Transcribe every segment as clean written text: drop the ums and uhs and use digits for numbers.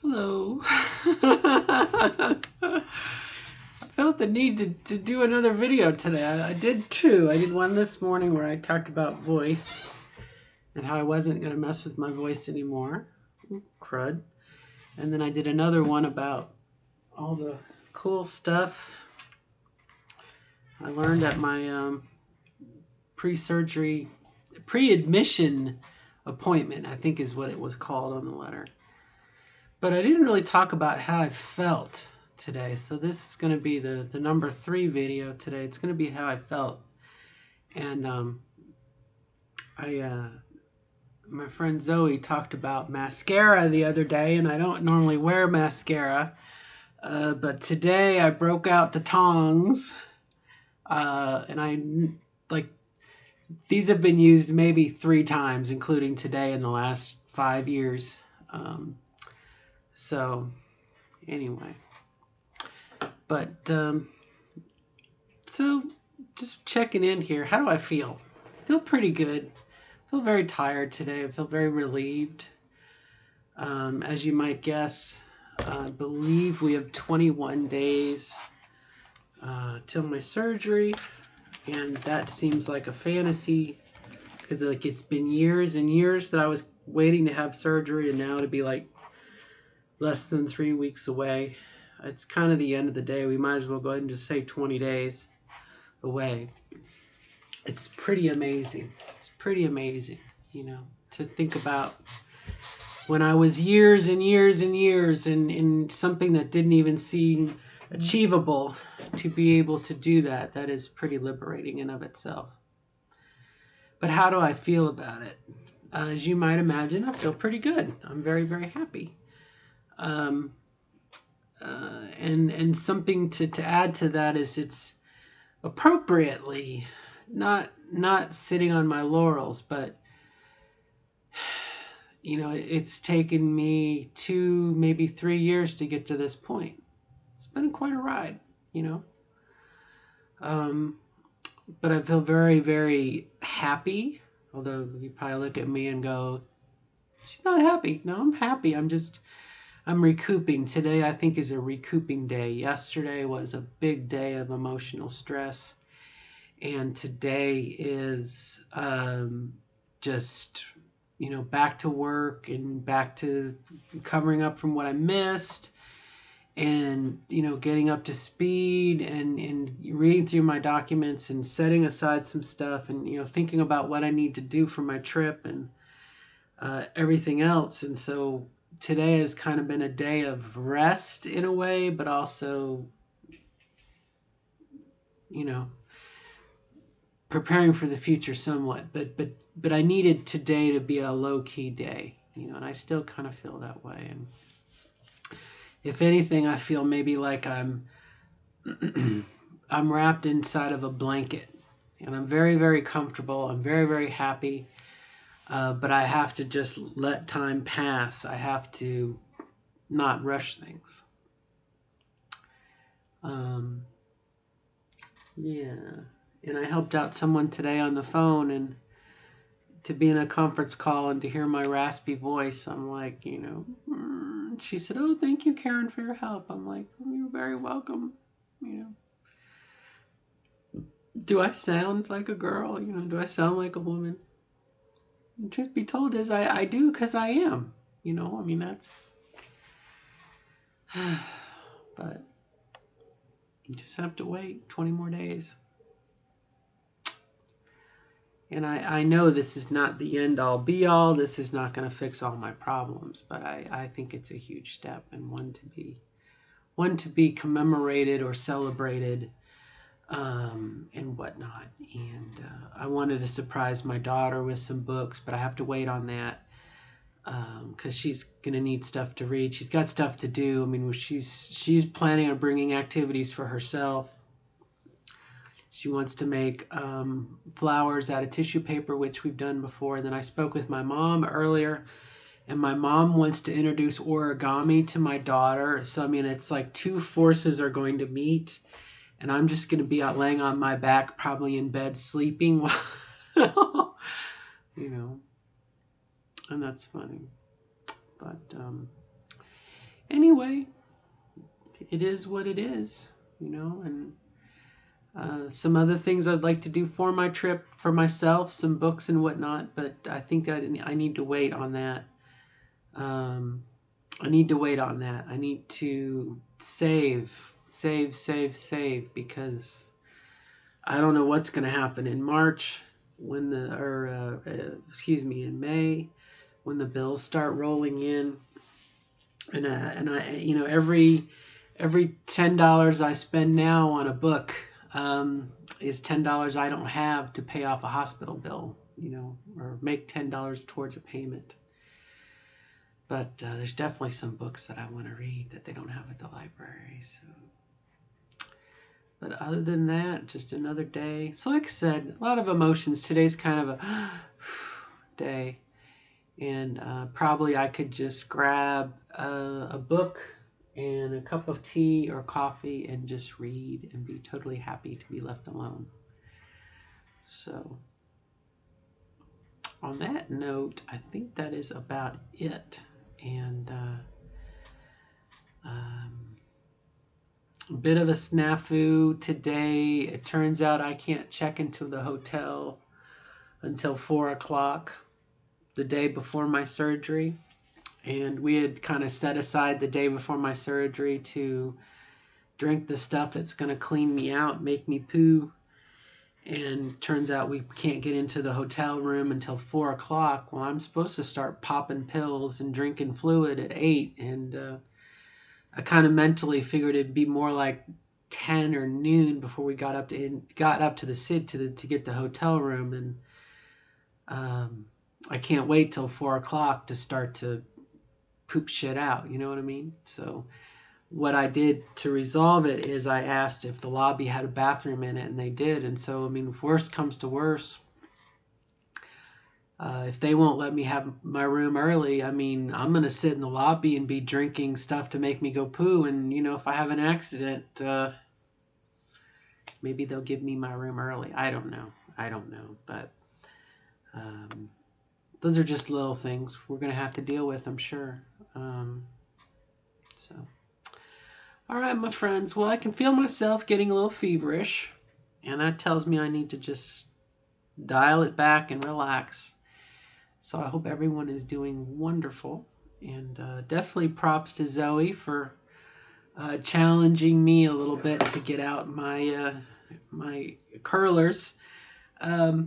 Hello. I felt the need to do another video today. I did two. I did one this morning where I talked about voice and how I wasn't going to mess with my voice anymore. Crud. And then I did another one about all the cool stuff I learned at my pre-surgery, pre-admission appointment, I think is what it was called on the letter. But I didn't really talk about how I felt today. So this is going to be the number 3 video today. It's going to be how I felt. And my friend Zoe talked about mascara the other day, and I don't normally wear mascara. But today I broke out the tongs. And these have been used maybe 3 times, including today in the last 5 years. So anyway, but so just checking in here. How do I feel? I feel pretty good. I feel very tired today. I feel very relieved. As you might guess, I believe we have 21 days till my surgery, and that seems like a fantasy because it's been years and years that I was waiting to have surgery, and now to be like less than 3 weeks away. It's kind of the end of the day. We might as well go ahead and just say 20 days away. It's pretty amazing. It's pretty amazing, to think about when I was years and years and years in something that didn't even seem achievable, to be able to do that. That is pretty liberating in of itself. But how do I feel about it? As you might imagine, I feel pretty good. I'm very, very happy. And something to add to that is it's appropriately not sitting on my laurels, but it's taken me 2, maybe 3 years to get to this point. It's been quite a ride, but I feel very, very happy. Although you probably look at me and go, she's not happy. No, I'm happy. I'm recouping. Today, I think, is a recouping day. Yesterday was a big day of emotional stress. And today is just, back to work and back to covering up from what I missed and, getting up to speed and reading through my documents and setting aside some stuff and, thinking about what I need to do for my trip and everything else. And so today has kind of been a day of rest in a way, but also, preparing for the future somewhat. But I needed today to be a low-key day, and I still kind of feel that way. And if anything, I feel maybe like I'm wrapped inside of a blanket, and I'm very, very comfortable. I'm very, very happy. But I have to just let time pass. I have to not rush things. Yeah. And I helped out someone today on the phone, and to be in a conference call and to hear my raspy voice, I'm like, she said, "Oh, thank you, Karen, for your help." I'm like, "You're very welcome." Do I sound like a girl? Do I sound like a woman? Truth be told is I do, because I am. That's... But you just have to wait 20 more days. And I know this is not the end all be all. This is not going to fix all my problems, but I think it's a huge step, and one to be commemorated or celebrated, and whatnot. And I wanted to surprise my daughter with some books, but I have to wait on that, because she's going to need stuff to read. She's got stuff to do. She's planning on bringing activities for herself. She wants to make flowers out of tissue paper, which we've done before. Then I spoke with my mom earlier, and my mom wants to introduce origami to my daughter. So, it's like 2 forces are going to meet, and I'm just going to be out laying on my back, probably in bed, sleeping. And that's funny. But Anyway, it is what it is, and some other things I'd like to do for my trip, for myself, some books and whatnot, but I think I need to wait on that. Um, I need to wait on that. I need to save, because I don't know what's going to happen in March in May, when the bills start rolling in, and I, every $10 I spend now on a book is $10 I don't have to pay off a hospital bill, or make $10 towards a payment. But there's definitely some books that I want to read that they don't have at the library. So, but other than that, just another day. So, like I said, a lot of emotions. Today's kind of a day, and probably I could just grab a book and a cup of tea or coffee and just read and be totally happy to be left alone. So, on that note, I think that is about it. And a bit of a snafu today. It turns out I can't check into the hotel until 4 o'clock the day before my surgery. And we had kind of set aside the day before my surgery to drink the stuff that's going to clean me out, make me poo. And turns out we can't get into the hotel room until 4 o'clock. Well, I'm supposed to start popping pills and drinking fluid at 8. And I kind of mentally figured it'd be more like 10 or noon before we got up to the city to get the hotel room. And I can't wait till 4 o'clock to start to poop shit out. You know what I mean? So what I did to resolve it is I asked if the lobby had a bathroom in it, and they did. And so, I mean, if worst comes to worst, if they won't let me have my room early, I mean, I'm going to sit in the lobby and be drinking stuff to make me go poo. And, if I have an accident, maybe they'll give me my room early. I don't know. But those are just little things we're going to have to deal with, I'm sure. So, all right, my friends. Well, I can feel myself getting a little feverish, and that tells me I need to just dial it back and relax. So I hope everyone is doing wonderful, and definitely props to Zoe for challenging me a little bit to get out my curlers. I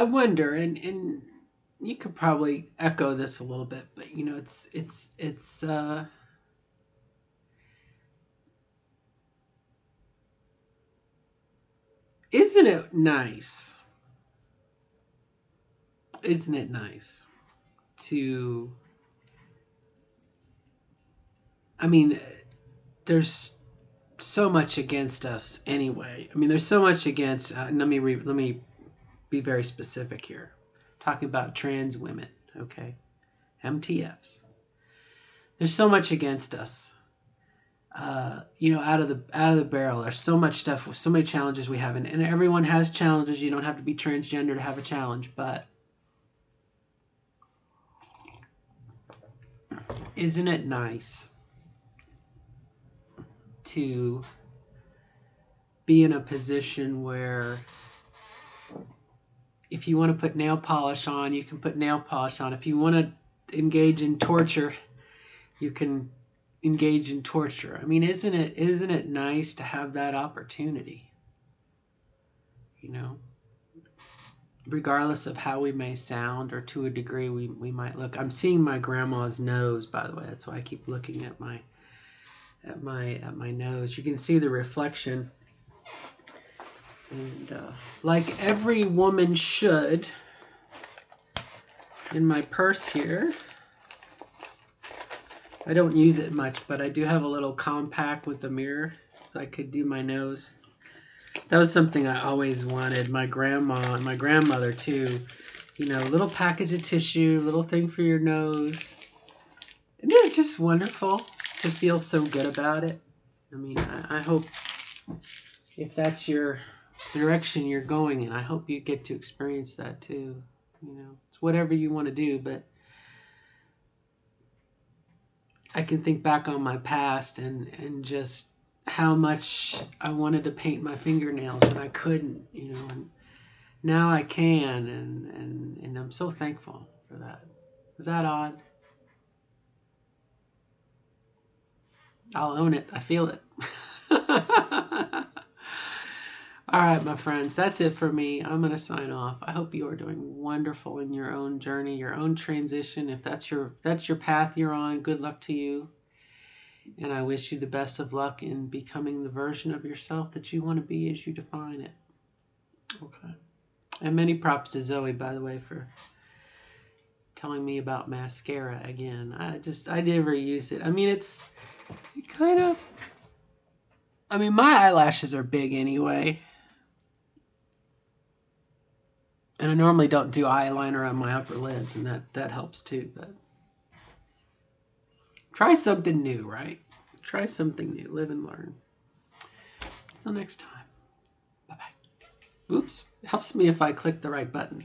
wonder, and you could probably echo this a little bit, but it's isn't it nice? Isn't it nice to? I mean, there's so much against us anyway. I mean, there's so much against. Let me be very specific here. Talking about trans women, okay? MTFs. There's so much against us. Out of the barrel. There's so much stuff, so many challenges we have, and everyone has challenges. You don't have to be transgender to have a challenge, but isn't it nice to be in a position where if you want to put nail polish on, you can put nail polish on. If you want to engage in torture, you can engage in torture. I mean, isn't it nice to have that opportunity? Regardless of how we may sound, or to a degree we might look. I'm seeing my grandma's nose, by the way. That's why I keep looking at my nose. You can see the reflection. And like every woman should, in my purse here, I don't use it much, but I do have a little compact with a mirror, so I could do my nose. That was something I always wanted. My grandma and my grandmother too. Little package of tissue, little thing for your nose. Isn't it just wonderful to feel so good about it? I mean, I hope if that's your direction you're going in, I hope you get to experience that too. It's whatever you want to do, but I can think back on my past and just how much I wanted to paint my fingernails and I couldn't, you know, and now I can, and I'm so thankful for that. Is that odd? I'll own it. I feel it. All right, my friends, that's it for me. I'm going to sign off. I hope you are doing wonderful in your own journey, your own transition. If that's your path you're on, good luck to you. And I wish you the best of luck in becoming the version of yourself that you want to be as you define it. Okay. And many props to Zoe, by the way, for telling me about mascara again. I never use it. I mean, it kind of, I mean, my eyelashes are big anyway. And I normally don't do eyeliner on my upper lids, and that helps too. But try something new, right? Try something new. Live and learn. Until next time. Bye-bye. Oops. It helps me if I click the right button.